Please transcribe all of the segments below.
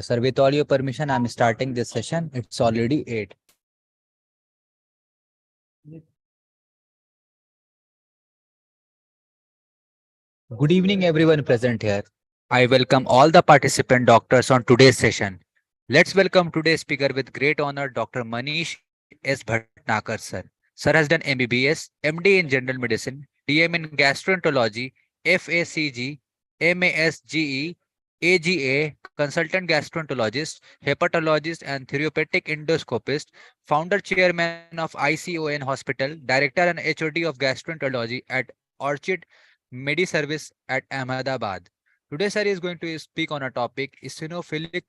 Sir, with all your permission, I'm starting this session. It's already 8. Good evening, everyone present here. I welcome all the participant doctors on today's session. Let's welcome today's speaker with great honor, Dr. Manish S. Bhatnagar, sir. Sir has done MBBS, MD in General Medicine, DM in Gastroenterology, FACG, MASGE, AGA, consultant gastroenterologist, hepatologist, and therapeutic endoscopist, founder chairman of ICON Hospital, director and HOD of gastroenterology at Orchid Mediservice at Ahmedabad. Today, sir is going to speak on a topic, eosinophilic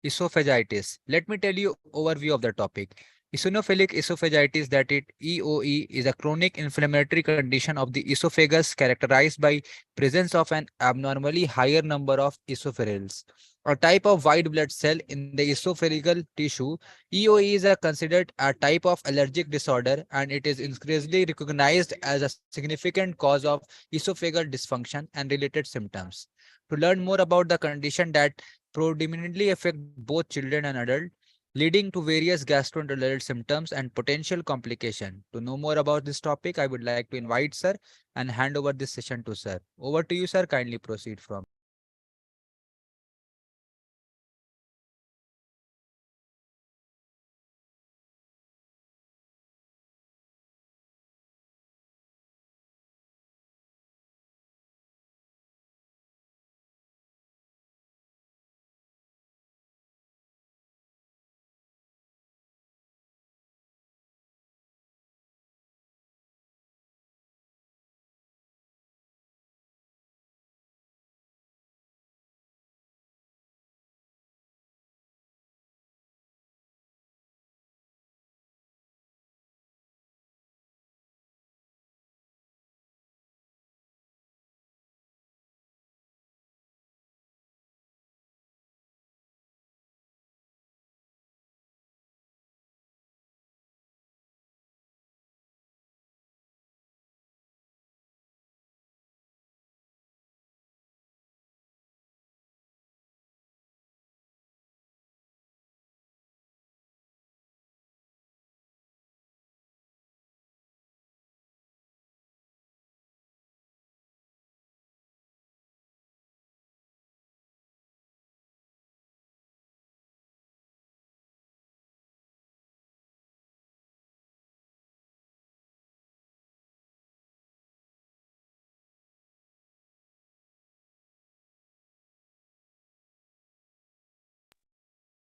esophagitis. Let me tell you overview of the topic. Eosinophilic esophagitis, that it EOE, is a chronic inflammatory condition of the esophagus characterized by presence of an abnormally higher number of eosinophils, a type of white blood cell in the esophageal tissue. EOE is considered a type of allergic disorder, and it is increasingly recognized as a significant cause of esophageal dysfunction and related symptoms. To learn more about the condition that predominantly affect both children and adults, leading to various gastroenterological symptoms and potential complication. To know more about this topic, I would like to invite sir and hand over this session to sir. Over to you, sir. Kindly proceed from.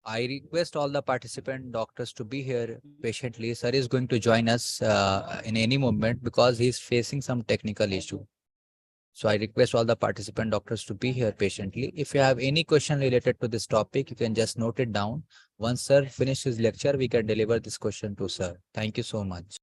I request all the participant doctors to be here patiently. Sir is going to join us in any moment because he is facing some technical issue. So I request all the participant doctors to be here patiently. If you have any question related to this topic, you can just note it down. Once sir finishes his lecture, we can deliver this question to sir. Thank you so much.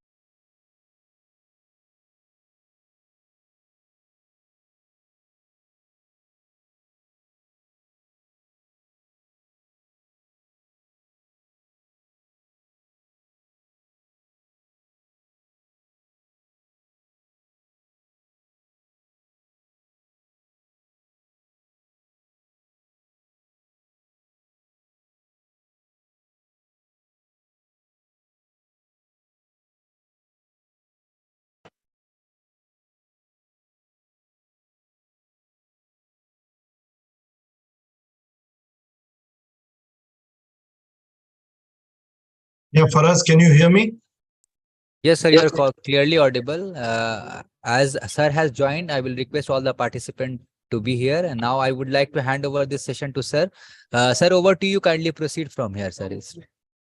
Yeah, Faraz, can you hear me? Yes, sir, you are clearly audible. As sir has joined, I will request all the participants to be here. And now I would like to hand over this session to sir. Sir, over to you. Kindly proceed from here, sir.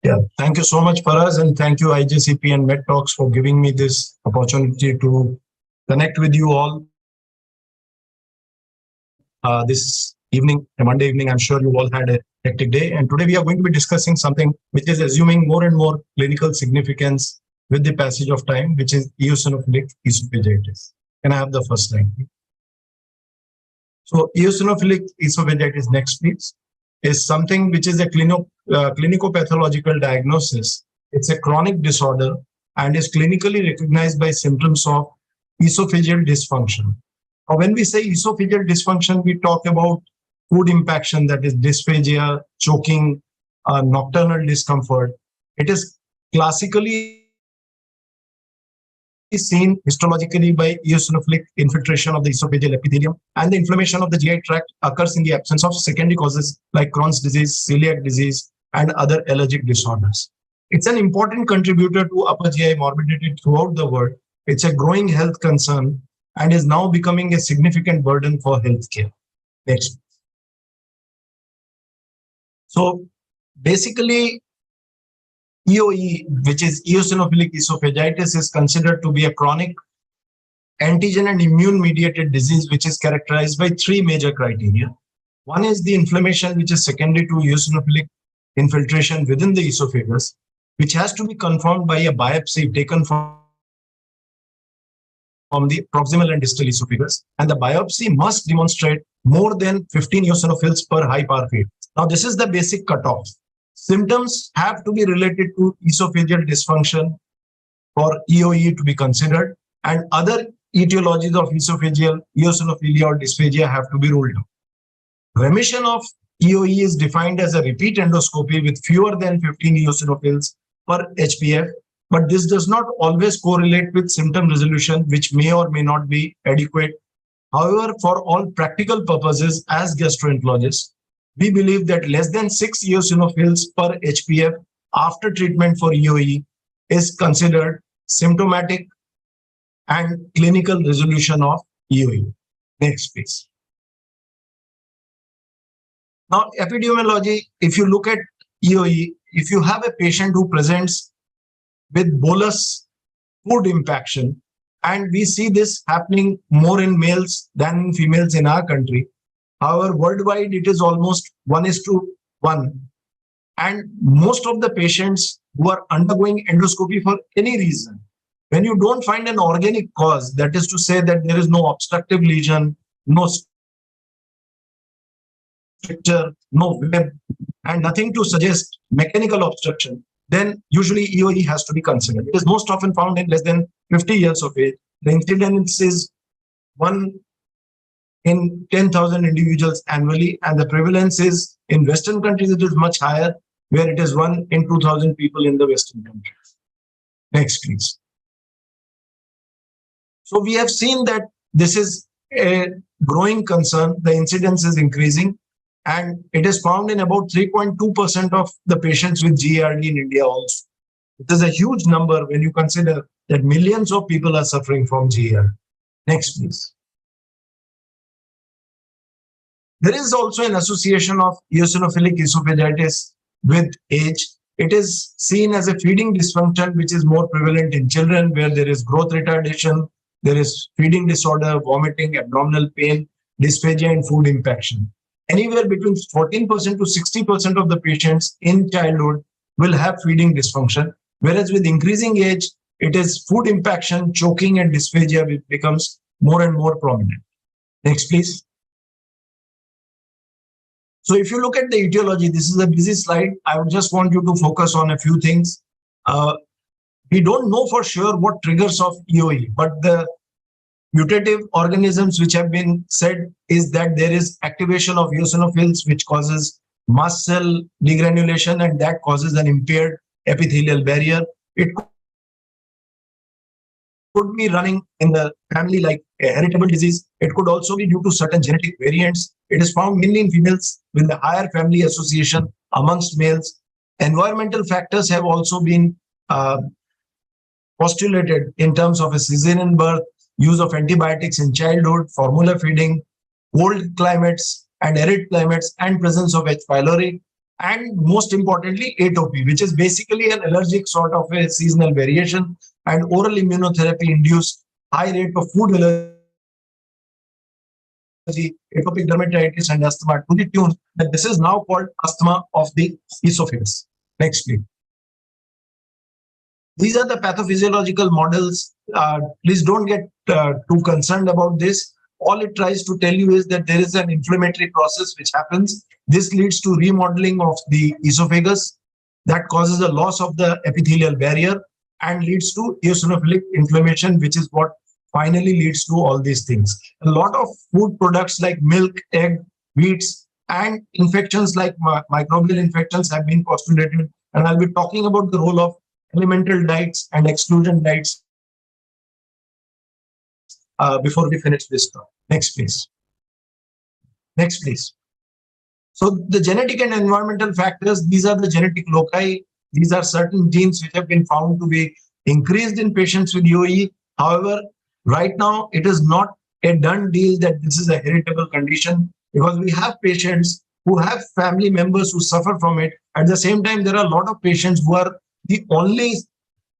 Yeah, thank you so much, Faraz, and thank you, IGCP and MedTalks, for giving me this opportunity to connect with you all this evening, a Monday evening. I'm sure you all had a hectic day. And today we are going to be discussing something which is assuming more and more clinical significance with the passage of time, which is eosinophilic esophagitis. Can I have the first slide? So eosinophilic esophagitis, next please, is something which is a clinicopathological diagnosis. It's a chronic disorder and is clinically recognized by symptoms of esophageal dysfunction. When we say esophageal dysfunction, we talk about food impaction, that is dysphagia, choking, nocturnal discomfort. It is classically seen histologically by eosinophilic infiltration of the esophageal epithelium, and the inflammation of the GI tract occurs in the absence of secondary causes like Crohn's disease, celiac disease, and other allergic disorders. It's an important contributor to upper GI morbidity throughout the world. It's a growing health concern and is now becoming a significant burden for healthcare. Next. So basically, EOE, which is eosinophilic esophagitis, is considered to be a chronic antigen and immune mediated disease which is characterized by three major criteria. One is the inflammation, which is secondary to eosinophilic infiltration within the esophagus, which has to be confirmed by a biopsy taken from the proximal and distal esophagus. And the biopsy must demonstrate more than 15 eosinophils per high power feed. Now, this is the basic cutoff. Symptoms have to be related to esophageal dysfunction for EOE to be considered, and other etiologies of esophageal eosinophilia or dysphagia have to be ruled out. Remission of EOE is defined as a repeat endoscopy with fewer than 15 eosinophils per HPF, but this does not always correlate with symptom resolution, which may or may not be adequate. However, for all practical purposes, as gastroenterologists, we believe that less than 6 eosinophils per HPF after treatment for EOE is considered symptomatic and clinical resolution of EOE. Next, please. Now, epidemiology, if you look at EOE, if you have a patient who presents with bolus food impaction, and we see this happening more in males than in females in our country. However, worldwide, it is almost 1:1. And most of the patients who are undergoing endoscopy for any reason, when you don't find an organic cause, that is to say that there is no obstructive lesion, no stricture, no web, and nothing to suggest mechanical obstruction, then usually EOE has to be considered. It is most often found in less than 50 years of age. The incidence is 1 in 10,000 individuals annually, and the prevalence is in Western countries, it is much higher, where it is 1 in 2,000 people in the Western countries. Next, please. So we have seen that this is a growing concern. The incidence is increasing, and it is found in about 3.2% of the patients with GERD in India also. It is a huge number when you consider that millions of people are suffering from GERD. Next, please. There is also an association of eosinophilic esophagitis with age. It is seen as a feeding dysfunction, which is more prevalent in children, where there is growth retardation, there is feeding disorder, vomiting, abdominal pain, dysphagia, and food impaction. Anywhere between 14% to 60% of the patients in childhood will have feeding dysfunction, whereas with increasing age, it is food impaction, choking, and dysphagia which becomes more and more prominent. Next, please. So if you look at the etiology, this is a busy slide. I would just want you to focus on a few things. We don't know for sure what triggers of EOE, but the mutative organisms which have been said is that there is activation of eosinophils, which causes mast cell degranulation, and that causes an impaired epithelial barrier. It could be running in the family like a heritable disease. It could also be due to certain genetic variants. It is found mainly in females with a higher family association amongst males. Environmental factors have also been postulated in terms of a cesarean birth, use of antibiotics in childhood, formula feeding, cold climates and arid climates, and presence of H. pylori, and most importantly, atopy, which is basically an allergic sort of a seasonal variation, and oral immunotherapy induced high rate of food allergy, atopic dermatitis, and asthma, to the tune that this is now called asthma of the esophagus. Next, please. These are the pathophysiological models. Please don't get too concerned about this. All it tries to tell you is that there is an inflammatory process which happens. This leads to remodeling of the esophagus that causes a loss of the epithelial barrier and leads to eosinophilic inflammation, which is what finally leads to all these things. A lot of food products like milk, egg, wheats and infections like microbial infections have been postulated. And I'll be talking about the role of elemental diets and exclusion diets before we finish this talk. Next, please. Next, please. So the genetic and environmental factors, these are the genetic loci. These are certain genes which have been found to be increased in patients with EOE. However, right now, it is not a done deal that this is a heritable condition, because we have patients who have family members who suffer from it. At the same time, there are a lot of patients who are the only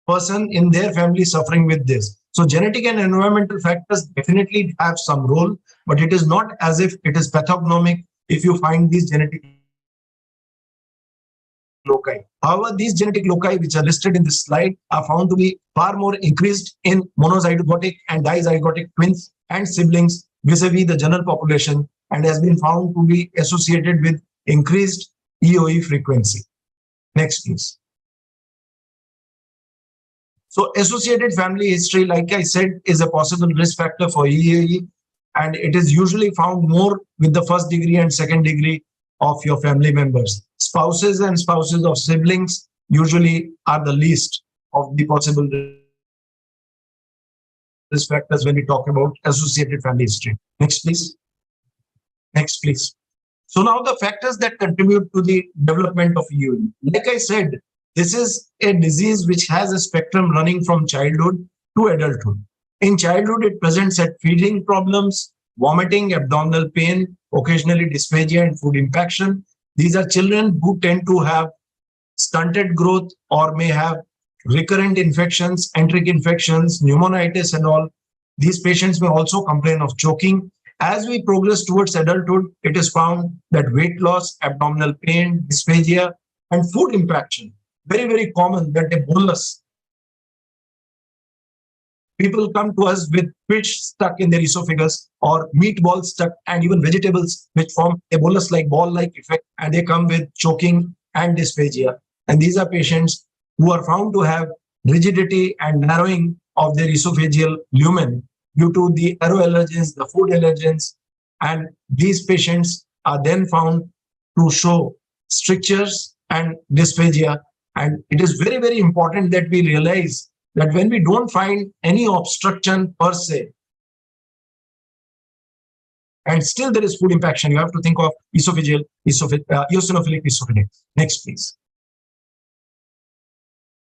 person in their family suffering with this. So genetic and environmental factors definitely have some role, but it is not as if it is pathognomic if you find these genetic loci. However, these genetic loci which are listed in this slide are found to be far more increased in monozygotic and dizygotic twins and siblings vis-a-vis the general population, and has been found to be associated with increased EOE frequency. Next, please. So associated family history, like I said, is a possible risk factor for EOE, and it is usually found more with the first degree and second degree of your family members. Spouses and spouses of siblings usually are the least of the possible risk factors when we talk about associated family history. Next, please. Next, please. So now the factors that contribute to the development of EOE. Like I said, this is a disease which has a spectrum running from childhood to adulthood. In childhood, it presents at feeding problems, vomiting, abdominal pain, occasionally dysphagia and food impaction. These are children who tend to have stunted growth or may have recurrent infections, enteric infections, pneumonitis and all. These patients may also complain of choking. As we progress towards adulthood, it is found that weight loss, abdominal pain, dysphagia, and food impaction. Very, very common that a bolus. People come to us with fish stuck in their esophagus or meatballs stuck, and even vegetables which form a bolus-like ball-like effect, and they come with choking and dysphagia. And these are patients who are found to have rigidity and narrowing of their esophageal lumen due to the aeroallergens, the food allergens, and these patients are then found to show strictures and dysphagia. And it is very, very important that we realize that when we don't find any obstruction per se, and still there is food impaction, you have to think of eosinophilic esophagitis. Next, please.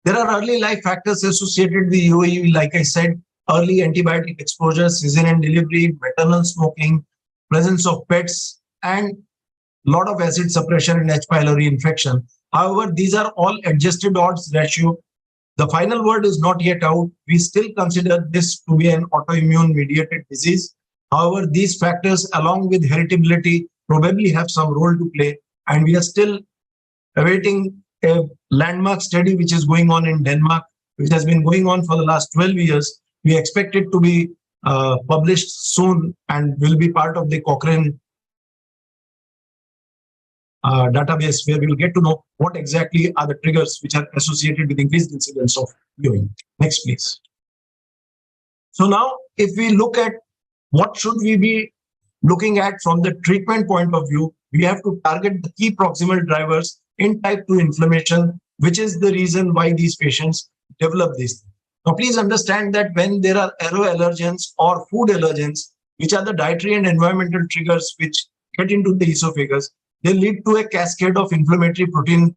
There are early life factors associated with EOE, like I said, early antibiotic exposure, cesarean delivery, maternal smoking, presence of pets, and lot of acid suppression and H. pylori infection. However, these are all adjusted odds ratio. The final word is not yet out. We still consider this to be an autoimmune mediated disease. However, these factors along with heritability probably have some role to play, and we are still awaiting a landmark study which is going on in Denmark, which has been going on for the last 12 years. We expect it to be published soon and will be part of the Cochrane database, where we will get to know what exactly are the triggers which are associated with increased incidence of EOE. Next, please. So now, if we look at what should we be looking at from the treatment point of view, we have to target the key proximal drivers in type 2 inflammation, which is the reason why these patients develop these things. Now, please understand that when there are aeroallergens or food allergens, which are the dietary and environmental triggers which get into the esophagus, they lead to a cascade of inflammatory protein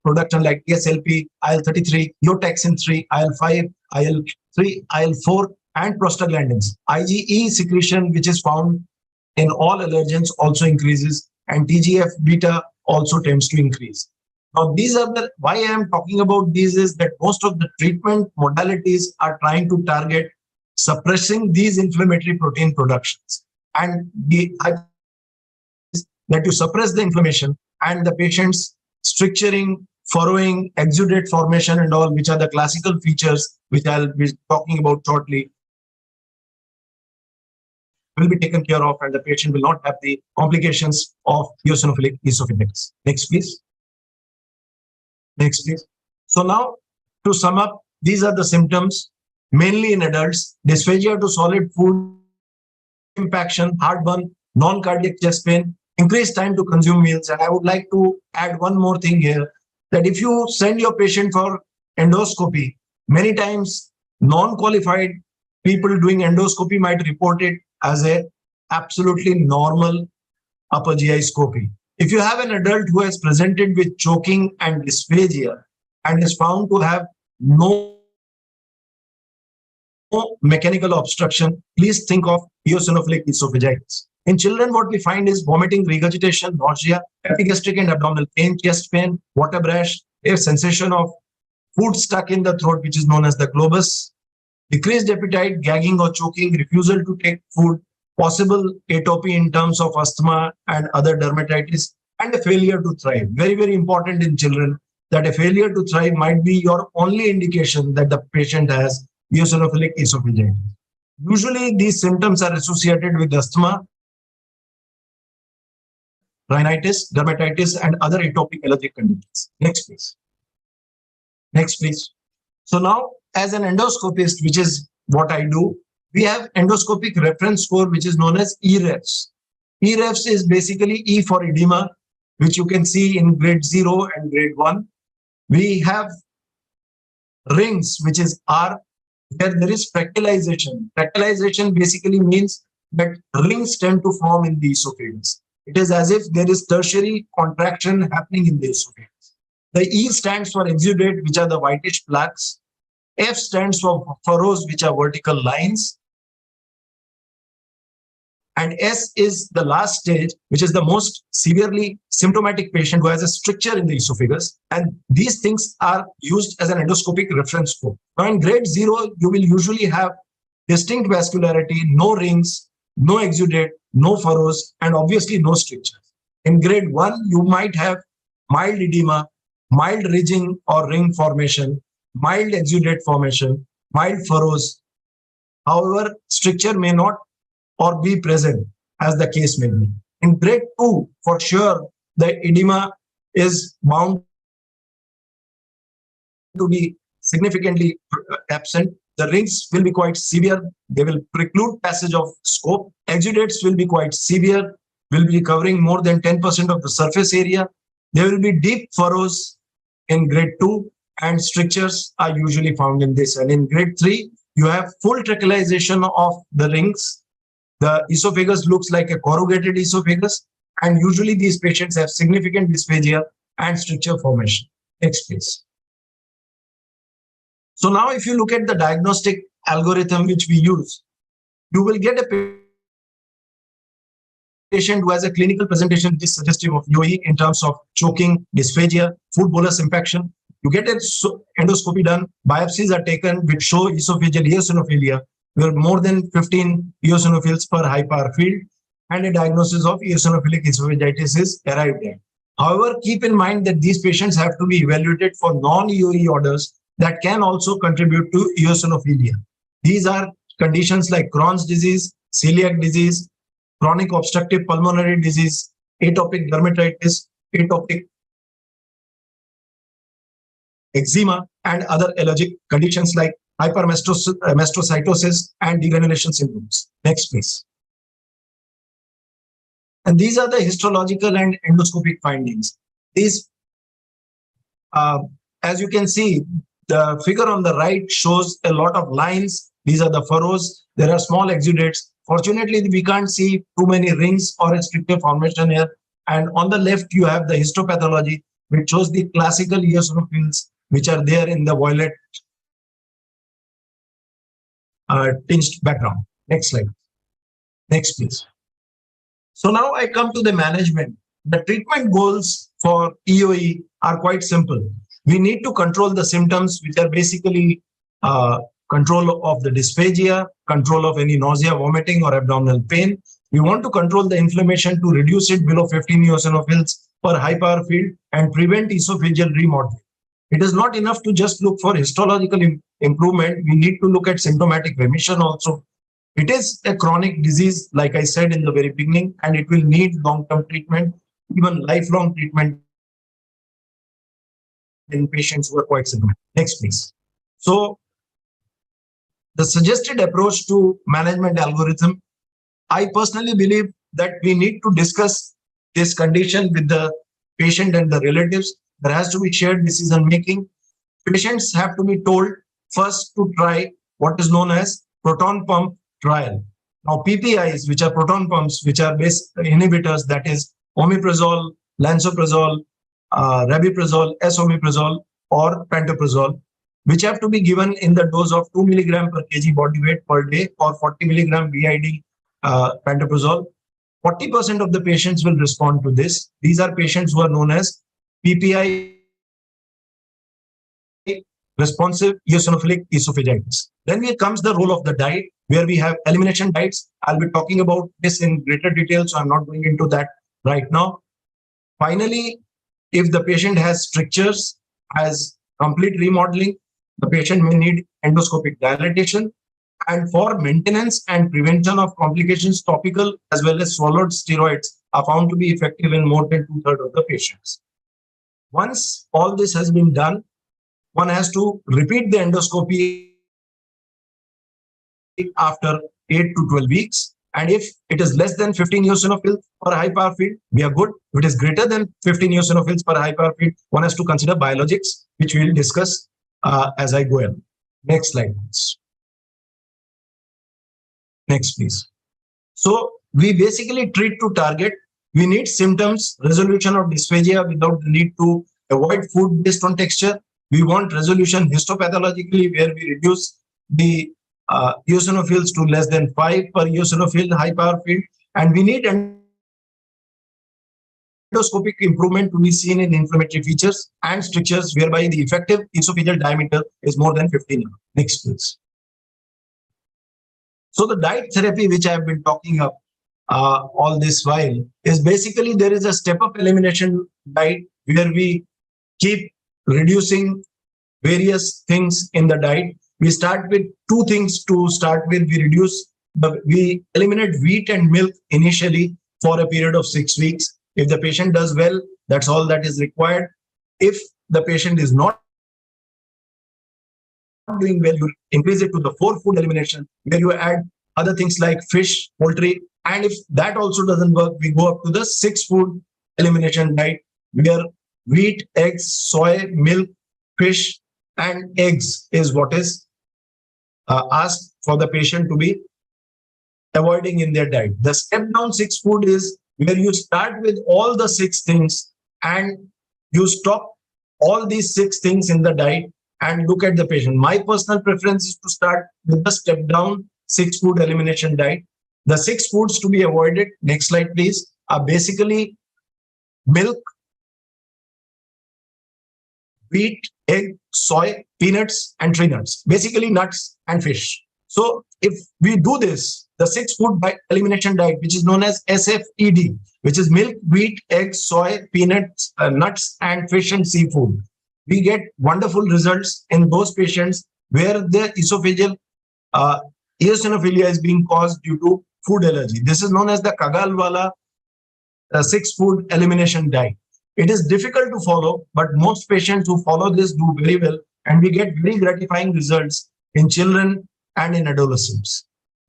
production like TSLP, IL-33, eotaxin-3, IL-5, IL-3, IL-4, and prostaglandins. IgE secretion, which is found in all allergens, also increases, and TGF-beta also tends to increase. Now, these are the, why I am talking about these is that most of the treatment modalities are trying to target suppressing these inflammatory protein productions. And the that you suppress the inflammation, and the patient's stricturing, furrowing, exudate formation and all, which are the classical features which I'll be talking about shortly, will be taken care of, and the patient will not have the complications of eosinophilic esophagitis. Next, please. Next, please. So now, to sum up, these are the symptoms, mainly in adults: dysphagia to solid food, impaction, heartburn, non-cardiac chest pain, increased time to consume meals. And I would like to add one more thing here, that if you send your patient for endoscopy, many times non-qualified people doing endoscopy might report it as a absolutely normal upper GI scopy. If you have an adult who has presented with choking and dysphagia and is found to have no mechanical obstruction, please think of eosinophilic esophagitis. In children, what we find is vomiting, regurgitation, nausea, epigastric and abdominal pain, chest pain, water brash, a sensation of food stuck in the throat, which is known as the globus, decreased appetite, gagging or choking, refusal to take food, possible atopy in terms of asthma and other dermatitis, and a failure to thrive. Very, very important in children that a failure to thrive might be your only indication that the patient has eosinophilic esophagitis. Usually, these symptoms are associated with asthma, rhinitis, dermatitis, and other atopic allergic conditions. Next, please. Next, please. So now, as an endoscopist, which is what I do, we have endoscopic reference score, which is known as EREFS. EREFS is basically E for edema, which you can see in grade 0 and grade 1. We have rings, which is R, where there is fractalization. Fractalization basically means that rings tend to form in the esophagus. It is as if there is tertiary contraction happening in the esophagus. The E stands for exudate, which are the whitish plaques. F stands for furrows, which are vertical lines. And S is the last stage, which is the most severely symptomatic patient who has a stricture in the esophagus. And these things are used as an endoscopic reference scope. Now, in grade 0, you will usually have distinct vascularity, no rings, no exudate, no furrows, and obviously no strictures. In grade 1, you might have mild edema, mild ridging or ring formation, mild exudate formation, mild furrows. However, stricture may not or be present, as the case may be. In grade 2, for sure, the edema is bound to be significantly absent. The rings will be quite severe. They will preclude passage of scope. Exudates will be quite severe, will be covering more than 10% of the surface area. There will be deep furrows in grade 2, and strictures are usually found in this. And in grade 3, you have full trachealization of the rings. The esophagus looks like a corrugated esophagus, and usually these patients have significant dysphagia and stricture formation. Next, please. So now if you look at the diagnostic algorithm which we use, you will get a patient who has a clinical presentation which is suggestive of EOE in terms of choking, dysphagia, food bolus impaction. You get an endoscopy done, biopsies are taken which show esophageal eosinophilia, where more than 15 eosinophils per high power field, and a diagnosis of eosinophilic esophagitis is arrived at. However, keep in mind that these patients have to be evaluated for non-EOE orders that can also contribute to eosinophilia. These are conditions like Crohn's disease, celiac disease, chronic obstructive pulmonary disease, atopic dermatitis, atopic eczema, and other allergic conditions like hypermastocytosis and degranulation syndromes. Next, please. And these are the histological and endoscopic findings. These, as you can see, the figure on the right shows a lot of lines. These are the furrows. There are small exudates. Fortunately, we can't see too many rings or a stricture formation here. And on the left, you have the histopathology, which shows the classical eosinophils, which are there in the violet tinged background. Next slide. Next, please. So now I come to the management. The treatment goals for EOE are quite simple. We need to control the symptoms, which are basically control of the dysphagia, control of any nausea, vomiting, or abdominal pain. We want to control the inflammation to reduce it below 15 eosinophils per high power field and prevent esophageal remodeling. It is not enough to just look for histological improvement. We need to look at symptomatic remission also. It is a chronic disease, like I said in the very beginning, and it will need long-term treatment, even lifelong treatment in patients who are quite symptomatic. Next, please. So the suggested approach to management algorithm, I personally believe that we need to discuss this condition with the patient and the relatives. There has to be shared decision making. Patients have to be told first to try what is known as proton pump trial. Now, PPIs, which are proton pumps, which are base inhibitors, that is omeprazole, lansoprazole, rabiprazole, esomeprazole, or pantoprazole, which have to be given in the dose of 2 milligram per kg body weight per day or 40 milligram BID pantoprazole. 40% of the patients will respond to this. These are patients who are known as PPI responsive eosinophilic esophagitis. Then here comes the role of the diet, where we have elimination diets. I'll be talking about this in greater detail, so I'm not going into that right now. Finally, if the patient has strictures, has complete remodeling, the patient may need endoscopic dilatation. And for maintenance and prevention of complications, topical as well as swallowed steroids are found to be effective in more than 2/3 of the patients. Once all this has been done, one has to repeat the endoscopy after 8 to 12 weeks. And if it is less than 15 eosinophils per high power field, we are good. If it is greater than 15 eosinophils per high power field, one has to consider biologics, which we will discuss as I go on. Next slide, please. Next, please. So we basically treat to target. We need symptoms, resolution of dysphagia without the need to avoid food based on texture. We want resolution histopathologically, where we reduce the eosinophils to less than 5 per eosinophil high power field. And we need endoscopic improvement to be seen in inflammatory features and strictures, whereby the effective esophageal diameter is more than 15. Next, please. So the diet therapy, which I have been talking of all this while, is basically there is a step-up elimination diet where we keep reducing various things in the diet. We start with two things to start with. We eliminate wheat and milk initially for a period of 6 weeks. If the patient does well, that's all that is required. If the patient is not doing well, you increase it to the 4-food elimination, where you add other things like fish, poultry. And if that also doesn't work, we go up to the 6-food elimination diet, where wheat, eggs, soy, milk, fish, and eggs is what is asked for the patient to be avoiding in their diet. The step down 6-food is where you start with all the 6 things and you stop all these 6 things in the diet and look at the patient. My personal preference is to start with the step down 6-food elimination diet. The 6 foods to be avoided, next slide please, are basically milk, wheat, egg, soy, peanuts, and tree nuts, basically nuts and fish. So if we do this, the 6-food elimination diet, which is known as SFED, which is milk, wheat, egg, soy, peanuts, nuts, and fish and seafood, we get wonderful results in those patients where the esophageal eosinophilia is being caused due to food allergy. This is known as the Kagalwala 6-food elimination diet. It is difficult to follow, but most patients who follow this do very well, and we get very gratifying results in children and in adolescents.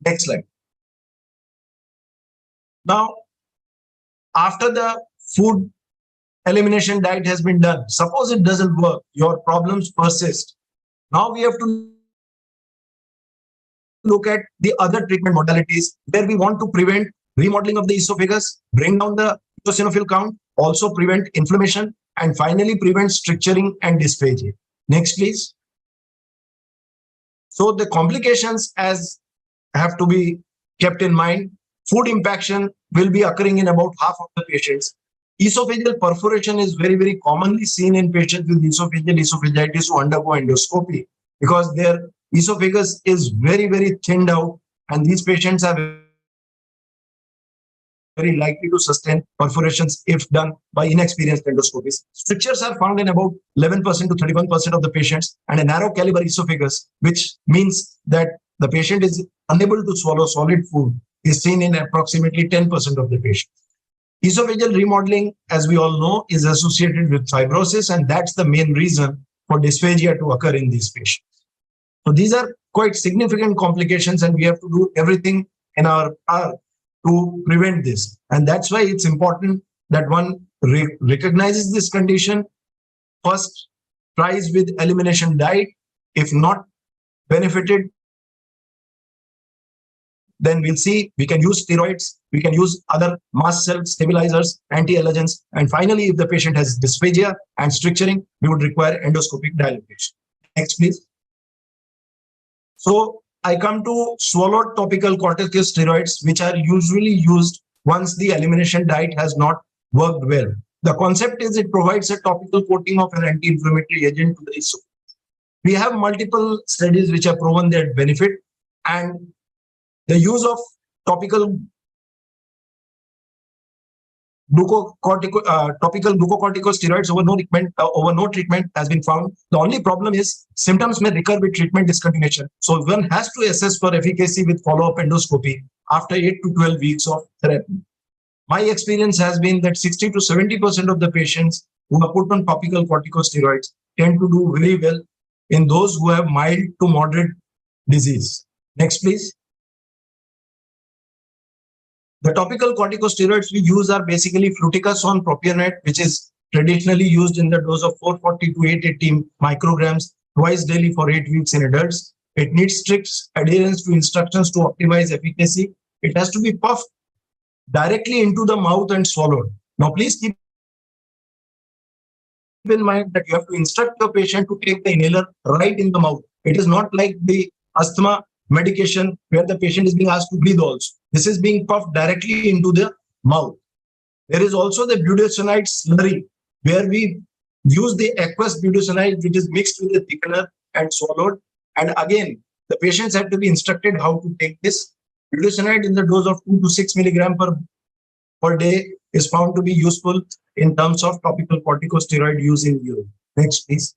Next slide. Now, after the food elimination diet has been done, suppose it doesn't work, your problems persist. Now we have to look at the other treatment modalities where we want to prevent remodeling of the esophagus, bring down the eosinophil count, also prevent inflammation, and finally prevent stricturing and dysphagia. Next, please. So the complications as have to be kept in mind. Food impaction will be occurring in about half of the patients. Esophageal perforation is very, very commonly seen in patients with esophageal esophagitis who undergo endoscopy, because their esophagus is very, very thinned out, and these patients are very likely to sustain perforations if done by inexperienced endoscopists. Strictures are found in about 11% to 31% of the patients, and a narrow caliber esophagus, which means that the patient is unable to swallow solid food, is seen in approximately 10% of the patients. Esophageal remodeling, as we all know, is associated with fibrosis, and that's the main reason for dysphagia to occur in these patients. So these are quite significant complications, and we have to do everything in our power to prevent this. And that's why it's important that one recognizes this condition, first tries with elimination diet. If not benefited, then we'll see we can use steroids, we can use other mast cell stabilizers, anti-allergens, and finally, if the patient has dysphagia and stricturing, we would require endoscopic dilatation. Next, please. So I come to swallowed topical corticosteroids, which are usually used once the elimination diet has not worked well. The concept is it provides a topical coating of an anti-inflammatory agent to the esophagus. We have multiple studies which have proven their benefit, and the use of topical glucocorticosteroids over no treatment has been found. The only problem is symptoms may recur with treatment discontinuation. So one has to assess for efficacy with follow-up endoscopy after 8 to 12 weeks of therapy. My experience has been that 60 to 70% of the patients who are put on topical corticosteroids tend to do very well in those who have mild to moderate disease. Next, please. The topical corticosteroids we use are basically fluticasone propionate, which is traditionally used in the dose of 440 to 880 micrograms twice daily for 8 weeks in adults. It needs strict adherence to instructions to optimize efficacy. It has to be puffed directly into the mouth and swallowed. Now, please keep in mind that you have to instruct your patient to take the inhaler right in the mouth. It is not like the asthma medication where the patient is being asked to breathe also. This is being puffed directly into the mouth. There is also the budesonide slurry where we use the aqueous budesonide, which is mixed with the thickener and swallowed. And again, the patients have to be instructed how to take this. Budesonide in the dose of 2 to 6 milligram per day is found to be useful in terms of topical corticosteroid use in urine. Next, please.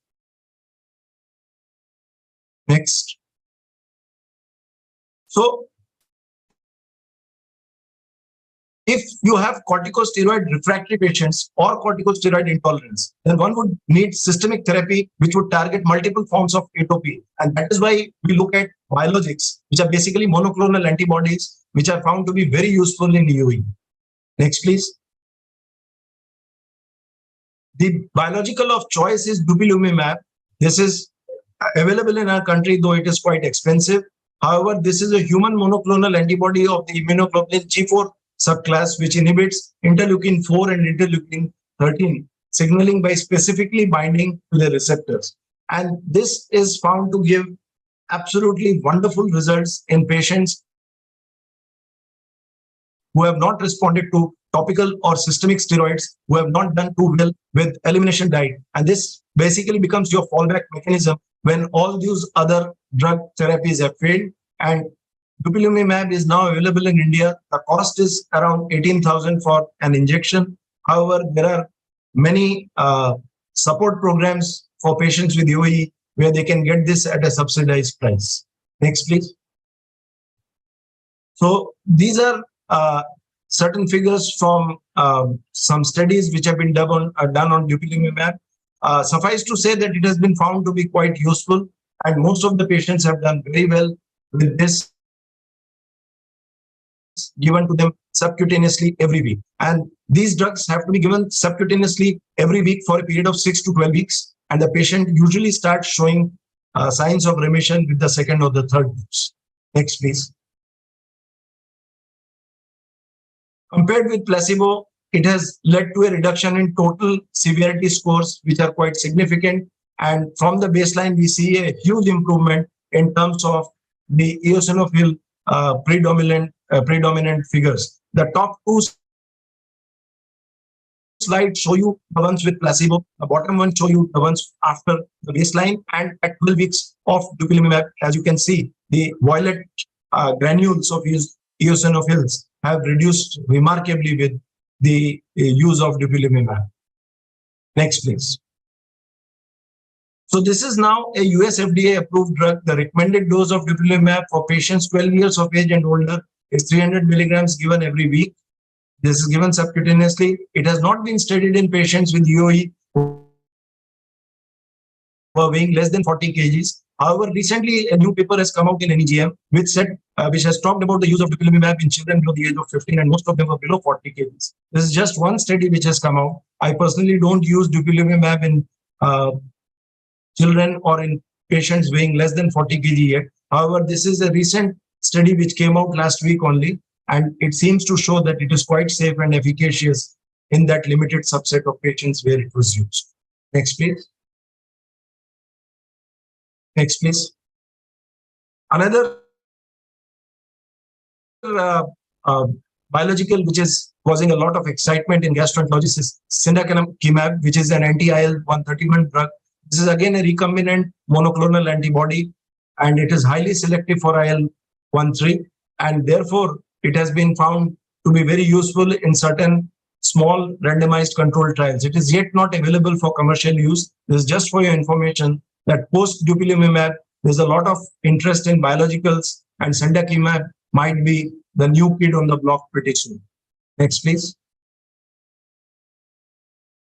Next. So, if you have corticosteroid refractory patients or corticosteroid intolerance, then one would need systemic therapy which would target multiple forms of atopy. And that is why we look at biologics, which are basically monoclonal antibodies, which are found to be very useful in EOE. Next, please. The biological of choice is Dupilumab. This is available in our country, though it is quite expensive. However, this is a human monoclonal antibody of the immunoglobulin G4 subclass, which inhibits interleukin 4 and interleukin 13, signaling by specifically binding to the receptors. And this is found to give absolutely wonderful results in patients who have not responded to topical or systemic steroids, who have not done too well with elimination diet. And this basically becomes your fallback mechanism when all these other drug therapies have failed. And Dupilumab is now available in India. The cost is around 18,000 for an injection. However, there are many support programs for patients with EOE where they can get this at a subsidized price. Next, please. So these are certain figures from some studies which have been done on Dupilumab. Suffice to say that it has been found to be quite useful, and most of the patients have done very well with this given to them subcutaneously every week. And these drugs have to be given subcutaneously every week for a period of 6 to 12 weeks. And the patient usually starts showing signs of remission with the second or the third dose. Next, please. Compared with placebo, it has led to a reduction in total severity scores, which are quite significant. And from the baseline, we see a huge improvement in terms of the eosinophil predominant figures. The top two slides show you the ones with placebo. The bottom one show you the ones after the baseline and at 12 weeks of Dupilumab. As you can see, the violet granules of eosinophils have reduced remarkably with the use of Dupilumab. Next, please. So this is now a US FDA approved drug. The recommended dose of Dupilumab for patients 12 years of age and older is 300 milligrams given every week. This is given subcutaneously. It has not been studied in patients with EOE who are weighing less than 40 kgs. However, recently a new paper has come out in NEGM which has talked about the use of Dupilumab in children below the age of 15, and most of them were below 40 kgs. This is just one study which has come out. I personally don't use Dupilumab in children or in patients weighing less than 40 kg yet. However, this is a recent study which came out last week only, and it seems to show that it is quite safe and efficacious in that limited subset of patients where it was used. Next, please. Next, please. Another biological which is causing a lot of excitement in gastroenterology is Cindacamab, which is an anti-IL-131 drug. This is again a recombinant monoclonal antibody, and it is highly selective for IL-13, and therefore it has been found to be very useful in certain small randomized controlled trials. It is yet not available for commercial use. This is just for your information that post Dupilumab, there's a lot of interest in biologicals, and Cindacamab might be the new kid on the block pretty soon. Next, please.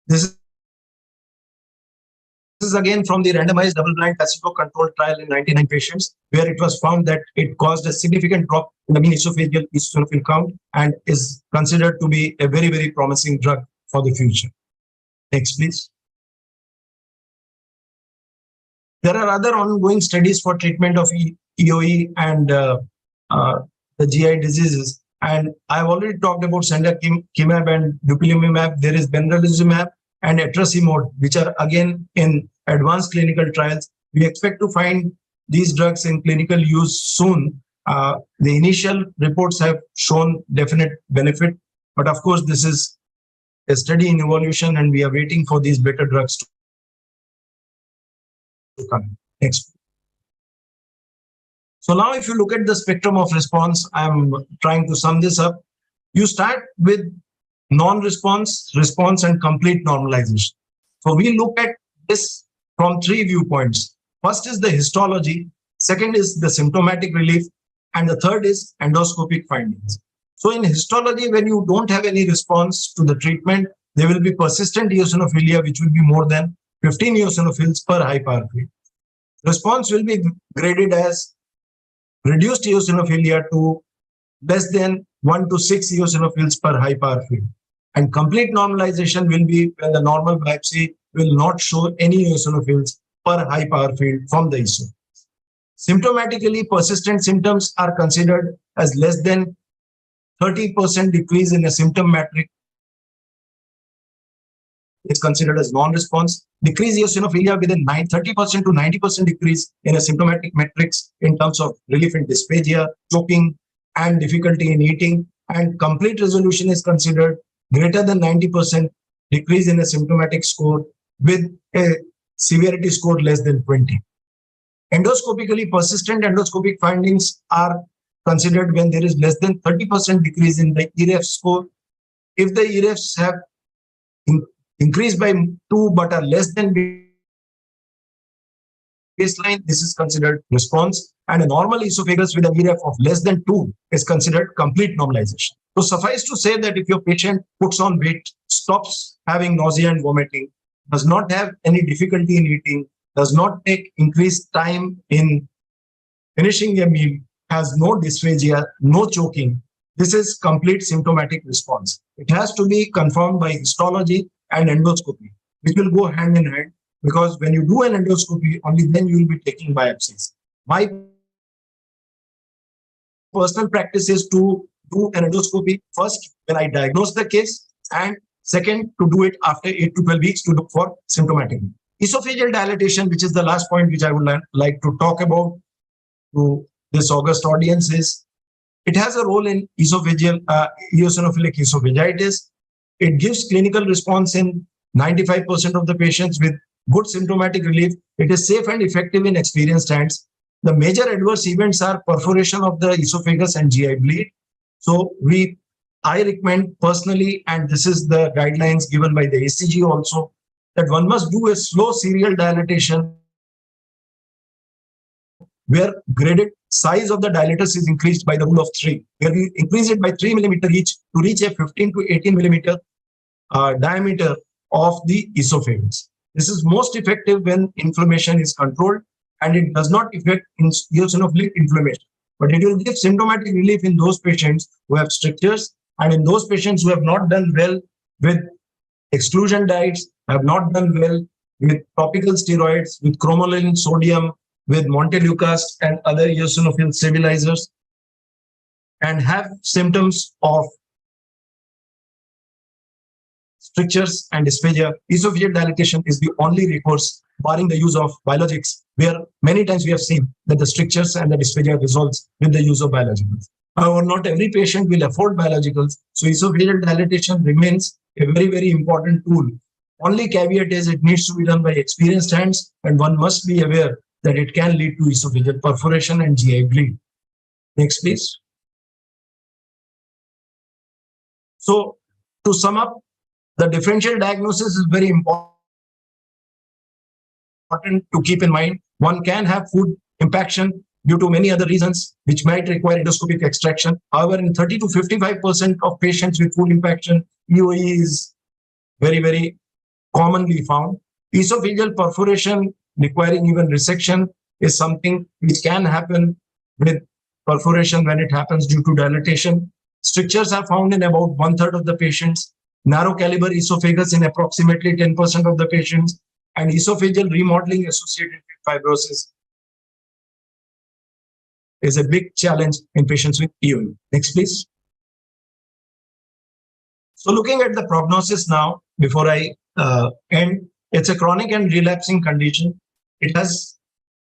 This is again from the randomized double-blind placebo-controlled trial in 99 patients, where it was found that it caused a significant drop in the mean esophageal eosinophil count and is considered to be a very, very promising drug for the future. Next, please. There are other ongoing studies for treatment of EOE and the GI diseases, and I've already talked about Cindacamab and Dupilumab. There is Benralizumab and Etrasimod, which are again in advanced clinical trials. We expect to find these drugs in clinical use soon. The initial reports have shown definite benefit, but of course, this is a study in evolution, and we are waiting for these better drugs to come. Next. So now if you look at the spectrum of response, I'm trying to sum this up. You start with non-response, response, and complete normalization. So we look at this from three viewpoints. First is the histology, second is the symptomatic relief, and the third is endoscopic findings. So in histology, when you don't have any response to the treatment, there will be persistent eosinophilia, which will be more than 15 eosinophils per high power field. Response will be graded as reduced eosinophilia to less than 1 to 6 eosinophils per high power field. And complete normalization will be when the normal biopsy will not show any eosinophils per high power field from the esophagus. Symptomatically, persistent symptoms are considered as less than 30% decrease in a symptom matrix is considered as non-response. Decrease eosinophilia within 30% to 90% decrease in a symptomatic matrix in terms of relief in dysphagia, choking, and difficulty in eating. And complete resolution is considered greater than 90% decrease in a symptomatic score with a severity score less than 20. Endoscopically, persistent endoscopic findings are considered when there is less than 30% decrease in the EREF score. If the EREFs have increased by 2 but are less than baseline, this is considered response, and a normal esophagus with an EREF of less than 2 is considered complete normalization. So suffice to say that if your patient puts on weight, stops having nausea and vomiting, does not have any difficulty in eating, does not take increased time in finishing a meal, has no dysphagia, no choking, this is complete symptomatic response. It has to be confirmed by histology and endoscopy, which will go hand in hand, because when you do an endoscopy, only then you will be taking biopsies. My personal practice is to do an endoscopy first when I diagnose the case, and second to do it after 8 to 12 weeks to look for symptomatic. Esophageal dilatation, which is the last point which I would like to talk about to this august audience, is it has a role in esophageal eosinophilic esophagitis. It gives clinical response in 95% of the patients with good symptomatic relief. It is safe and effective in experienced hands. The major adverse events are perforation of the esophagus and GI bleed. So I recommend personally, and this is the guidelines given by the ACG also, that one must do a slow serial dilatation where graded size of the dilators is increased by the rule of 3, where we increase it by 3 millimeter each to reach a 15 to 18 millimeter diameter of the esophagus. This is most effective when inflammation is controlled. and it does not affect eosinophilic inflammation. But it will give symptomatic relief in those patients who have strictures and in those patients who have not done well with exclusion diets, have not done well with topical steroids, with cromolyn sodium, with Montelukast and other eosinophil stabilizers, and have symptoms of strictures and dysphagia. Esophageal dilatation is the only recourse, barring the use of biologics, where many times we have seen that the strictures and the dysphagia resolves with the use of biologicals. However, not every patient will afford biologicals, so esophageal dilatation remains a very, very important tool. Only caveat is it needs to be done by experienced hands, and one must be aware that it can lead to esophageal perforation and GI bleed. Next, please. So, to sum up, the differential diagnosis is very important to keep in mind. One can have food impaction due to many other reasons, which might require endoscopic extraction. However, in 30 to 55% of patients with food impaction, EOE is very, very commonly found. Esophageal perforation requiring even resection is something which can happen with perforation when it happens due to dilatation. Strictures are found in about 1/3 of the patients. Narrow caliber esophagus in approximately 10% of the patients, and esophageal remodeling associated with fibrosis is a big challenge in patients with EOE. Next, please. So looking at the prognosis now, before I end, it's a chronic and relapsing condition. It has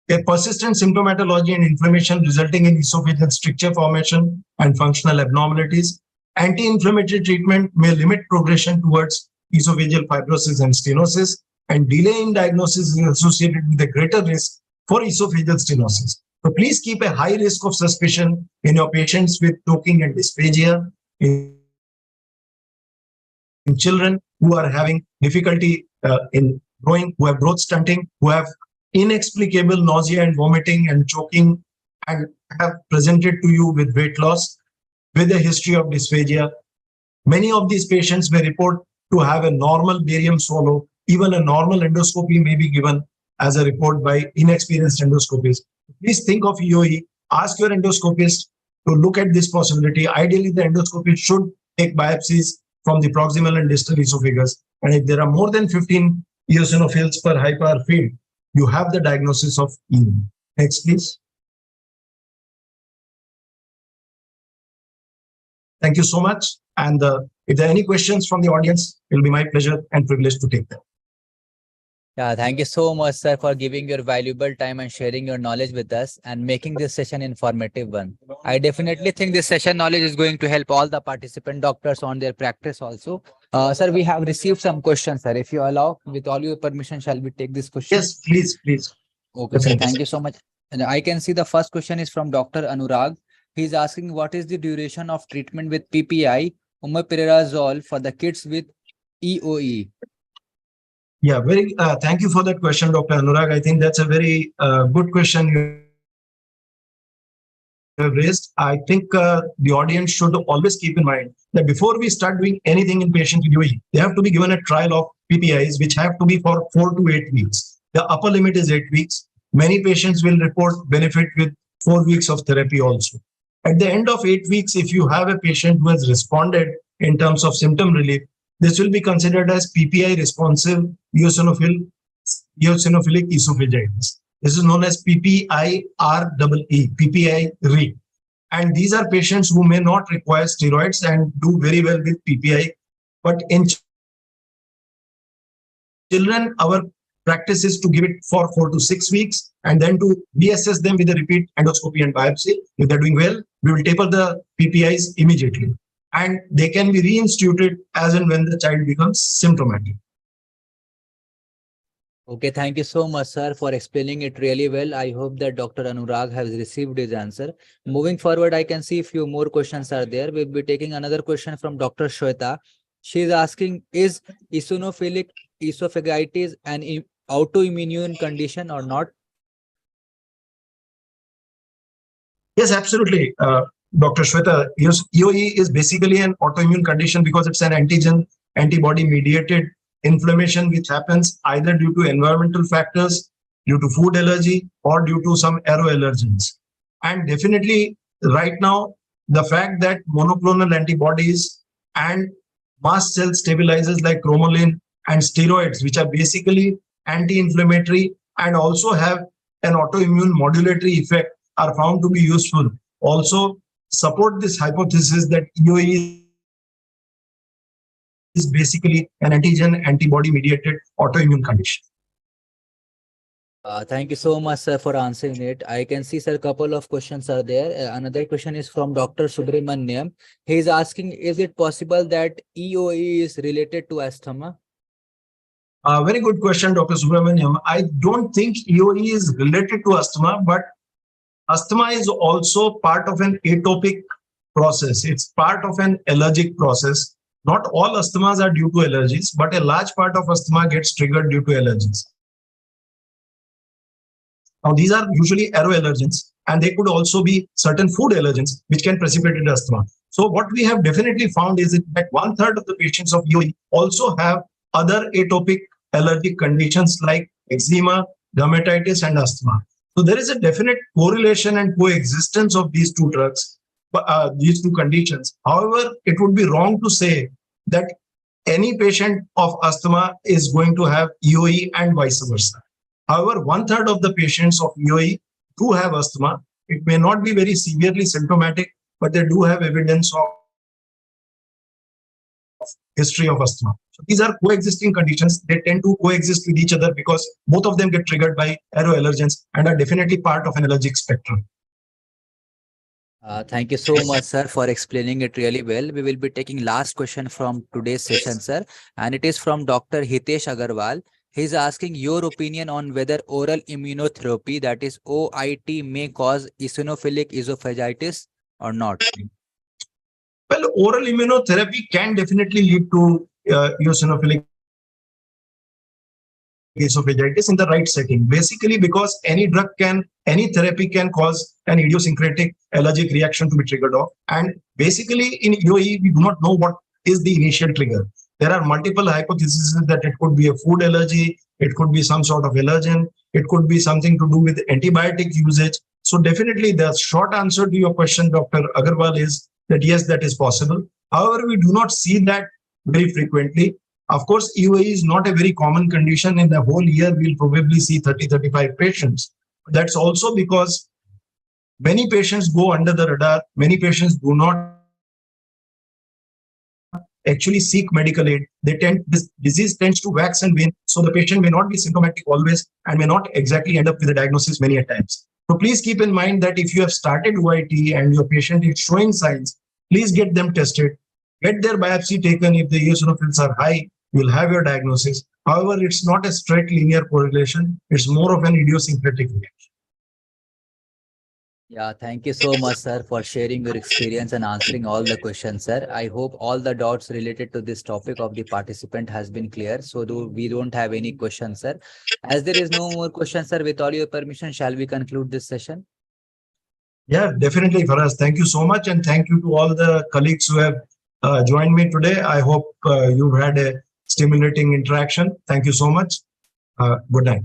a persistent symptomatology and inflammation resulting in esophageal stricture formation and functional abnormalities. Anti-inflammatory treatment may limit progression towards esophageal fibrosis and stenosis, and delay in diagnosis is associated with a greater risk for esophageal stenosis. So please keep a high risk of suspicion in your patients with choking and dysphagia, in children who are having difficulty in growing, who have growth stunting, who have inexplicable nausea and vomiting and choking, and have presented to you with weight loss, with a history of dysphagia. Many of these patients may report to have a normal barium swallow. Even a normal endoscopy may be given as a report by inexperienced endoscopists. Please think of EOE. Ask your endoscopist to look at this possibility. Ideally, the endoscopist should take biopsies from the proximal and distal esophagus. And if there are more than 15 eosinophils per high power field, you have the diagnosis of EOE. Next, please. Thank you so much. And if there are any questions from the audience, it will be my pleasure and privilege to take them. Yeah, thank you so much, sir, for giving your valuable time and sharing your knowledge with us and making this session informative one. I definitely think this session knowledge is going to help all the participant doctors on their practice also. Sir, we have received some questions, sir. If you allow, with all your permission, shall we take this question? Yes, please, please. Okay, sir. Thank you so much. And I can see the first question is from Dr. Anurag. He's asking, what is the duration of treatment with PPI, omeprazole, for the kids with EOE? Yeah, very. Thank you for that question, Dr. Anurag. I think that's a very good question you have raised. I think the audience should always keep in mind that before we start doing anything in patients with EOE, they have to be given a trial of PPIs, which have to be for 4 to 8 weeks. The upper limit is 8 weeks. Many patients will report benefit with 4 weeks of therapy also. At the end of 8 weeks, if you have a patient who has responded in terms of symptom relief, this will be considered as PPI responsive eosinophilic esophagitis. This is known as PPI-REE, PPI-RE. And these are patients who may not require steroids and do very well with PPI. But in children, our practice is to give it for 4 to 6 weeks and then to reassess them with a repeat endoscopy and biopsy. If they're doing well, we will taper the PPIs immediately. And they can be reinstituted as and when the child becomes symptomatic. Okay, thank you so much, sir, for explaining it really well. I hope that Dr. Anurag has received his answer. Moving forward, I can see a few more questions are there. We'll be taking another question from Dr. Shweta. She is asking, is eosinophilic esophagitis an autoimmune condition or not? Yes, absolutely. Dr. Shweta, EOE is basically an autoimmune condition because it's an antigen antibody mediated inflammation which happens either due to environmental factors due to food allergy, or due to some aeroallergens. And definitely right now, the fact that monoclonal antibodies and mast cell stabilizers like cromolyn and steroids, which are basically anti-inflammatory and also have an autoimmune modulatory effect, are found to be useful, also support this hypothesis that EOE is basically an antigen antibody mediated autoimmune condition. Thank you so much, sir, for answering it. I can see, sir, a couple of questions are there. Another question is from Dr. Subramaniam. He is asking, is it possible that EOE is related to asthma? Very good question, Dr. Subramaniam. I don't think EOE is related to asthma, but asthma is also part of an atopic process. It's part of an allergic process. Not all asthmas are due to allergies, but a large part of asthma gets triggered due to allergies. Now, these are usually aeroallergens, and they could also be certain food allergens which can precipitate asthma. So what we have definitely found is that 1/3 of the patients of EOE also have other atopic allergic conditions like eczema, dermatitis, and asthma. So there is a definite correlation and coexistence of these two drugs, these two conditions. However, it would be wrong to say that any patient of asthma is going to have EOE and vice versa. However, 1/3 of the patients of EOE do have asthma. It may not be very severely symptomatic, but they do have evidence of history of asthma. So these are coexisting conditions. They tend to coexist with each other because both of them get triggered by aeroallergens and are definitely part of an allergic spectrum. Thank you so much, sir, for explaining it really well. We will be taking last question from today's session, sir, and it is from Dr. Hitesh Agarwal. He's asking your opinion on whether oral immunotherapy, that is OIT, may cause eosinophilic esophagitis or not. Well, oral immunotherapy can definitely lead to eosinophilic esophagitis in the right setting. Basically, because any therapy can cause an idiosyncratic allergic reaction to be triggered off. And basically, in EOE, we do not know what is the initial trigger. There are multiple hypotheses that it could be a food allergy, it could be some sort of allergen, it could be something to do with antibiotic usage. So definitely the short answer to your question, Dr. Agarwal, is that yes, that is possible. However, we do not see that very frequently. Of course, EOE is not a very common condition. In the whole year, we'll probably see 30-35 patients. That's also because many patients go under the radar. Many patients do not actually seek medical aid. This disease tends to wax and wane, so the patient may not be symptomatic always and may not exactly end up with a diagnosis many a times. So please keep in mind that if you have started OIT and your patient is showing signs, please get them tested, get their biopsy taken. If the eosinophils are high, you'll have your diagnosis. However, it's not a straight linear correlation. It's more of an idiosyncratic reaction. Yeah, thank you so much, sir, for sharing your experience and answering all the questions, sir. I hope all the doubts related to this topic of the participant has been clear. So we don't have any questions, sir. As there is no more questions, sir, with all your permission, shall we conclude this session? Yeah, definitely, Faraz. Thank you so much. And thank you to all the colleagues who have joined me today. I hope you've had a stimulating interaction. Thank you so much. Good night.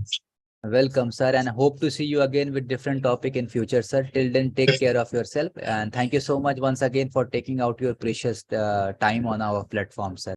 Welcome, sir, and hope to see you again with different topic in future, sir. Till then, take care of yourself. And thank you so much once again for taking out your precious time on our platform, sir.